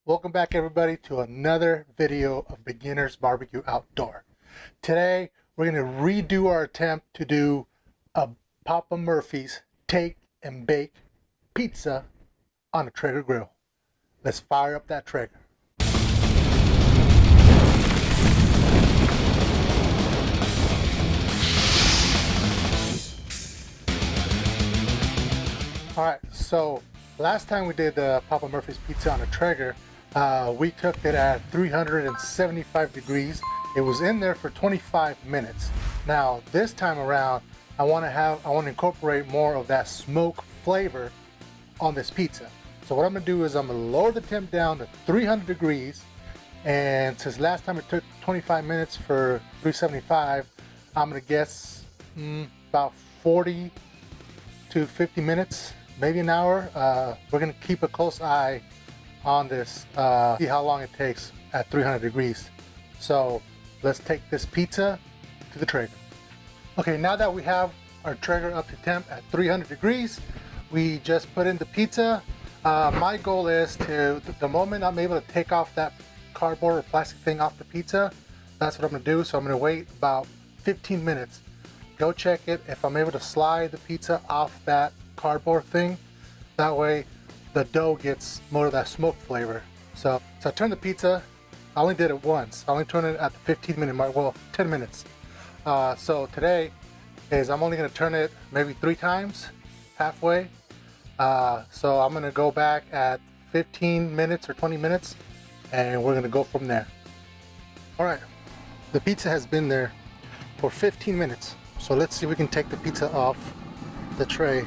Welcome back everybody to another video of Beginner's Barbecue Outdoor. Today we're going to redo our attempt to do a Papa Murphy's take and bake pizza on a Traeger grill. Let's fire up that Traeger. Alright, so last time we did Papa Murphy's pizza on a Traeger, we cooked it at 375 degrees. It was in there for 25 minutes. Now this time around, I want to incorporate more of that smoke flavor on this pizza. So what I'm going to do is I'm going to lower the temp down to 300 degrees. And since last time it took 25 minutes for 375, I'm going to guess about 40 to 50 minutes, maybe an hour. We're going to keep a close eye on this, see how long it takes at 300 degrees. So let's take this pizza to the Traeger. Okay, now that we have our Traeger up to temp at 300 degrees, we just put in the pizza. My goal is to, the moment I'm able to take off that cardboard or plastic thing off the pizza, that's what I'm going to do. So I'm going to wait about 15 minutes, go check it. If I'm able to slide the pizza off that cardboard thing, that way the dough gets more of that smoke flavor. So I turned the pizza. I only did it once. I only turned it at the 15-minute mark, well, 10 minutes. So today is I'm only going to turn it maybe 3 times, halfway. So I'm going to go back at 15 minutes or 20 minutes, and we're going to go from there. All right, the pizza has been there for 15 minutes. So let's see if we can take the pizza off the tray.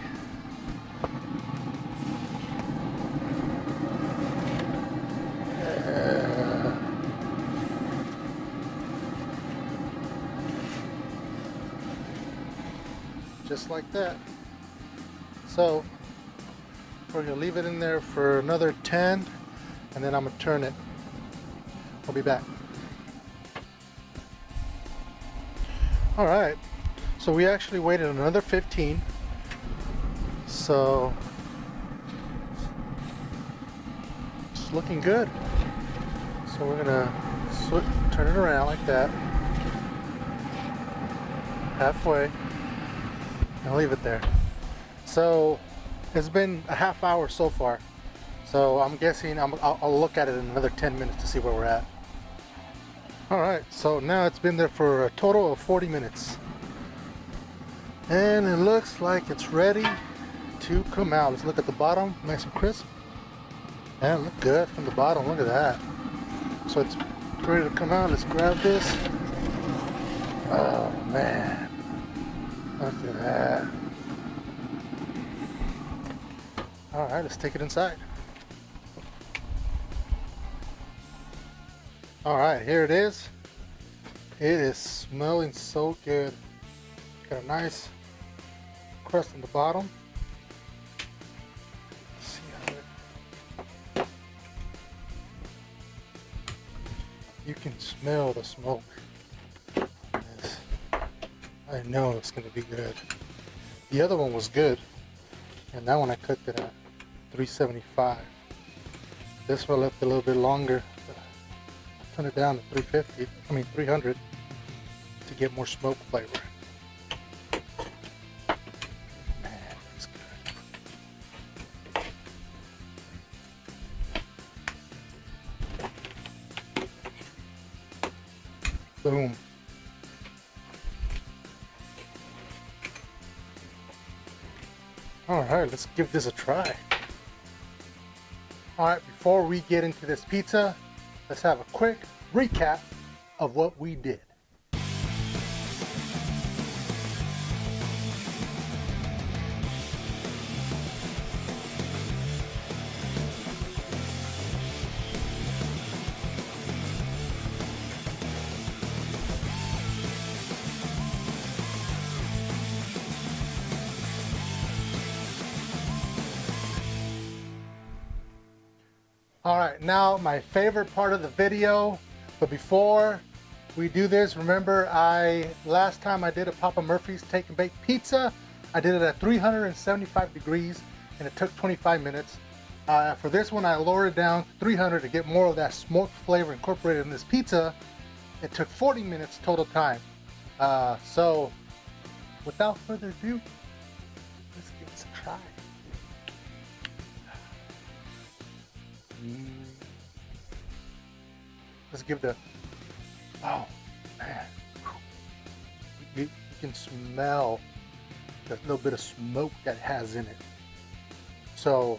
Just like that. So we're gonna leave it in there for another 10, and then I'm gonna turn it. I'll be back. All right, so we actually waited another 15. So it's looking good. So we're gonna turn it around like that, halfway, and leave it there. So it's been a half hour so far. So I'm guessing I'll look at it in another 10 minutes to see where we're at. All right, so now it's been there for a total of 40 minutes. And it looks like it's ready to come out. Let's look at the bottom, nice and crisp. And look good from the bottom, look at that. So it's ready to come out. Let's grab this. Oh man, look at that. All right, let's take it inside. All right, here it is. It is smelling so good. Got a nice crust on the bottom. Let's see how it... You can smell the smoke. Yes. I know it's gonna be good. The other one was good, and that one I cooked it at 375. This one left a little bit longer. Turn it down to 300 to get more smoke flavor. Man, it's good. Boom. All right, let's give this a try. All right, before we get into this pizza, let's have a quick recap of what we did. All right, now my favorite part of the video, but before we do this, remember last time I did a Papa Murphy's take and bake pizza, I did it at 375 degrees and it took 25 minutes. For this one, I lowered it down to 300 to get more of that smoked flavor incorporated in this pizza. It took 40 minutes total time. So, without further ado, let's give this a try. Let's give the, oh man, you can smell the little bit of smoke that it has in it. So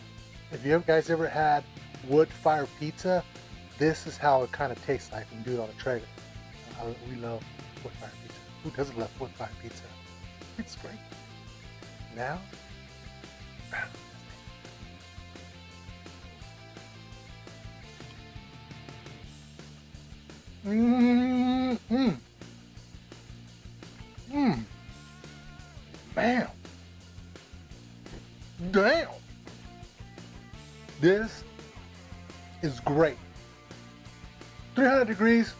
if you guys ever had wood fire pizza, this is how it kind of tastes like when you do it on a Traeger. We love wood fire pizza. Who doesn't love wood fire pizza? It's great. Now, man, damn, this is great. 300 degrees,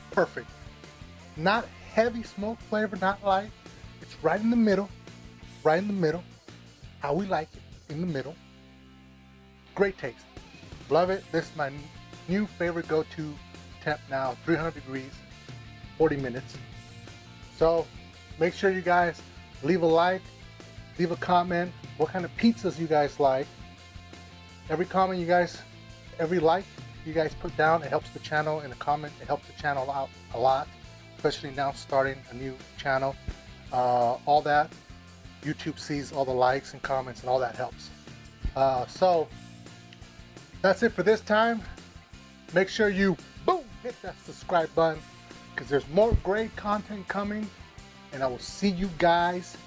perfect. Not heavy smoke flavor, not light. It's right in the middle, how we like it, in the middle. Great taste, love it. This is my new favorite go-to temp now, 300 degrees, 40 minutes. So make sure you guys leave a like, leave a comment, what kind of pizzas you guys like. Every comment you guys, every like you guys put down, it helps the channel. In a comment, it helps the channel out a lot, especially now starting a new channel. All that, YouTube sees all the likes and comments and all that helps. So that's it for this time. Make sure you, boom, hit that subscribe button because there's more great content coming, and I will see you guys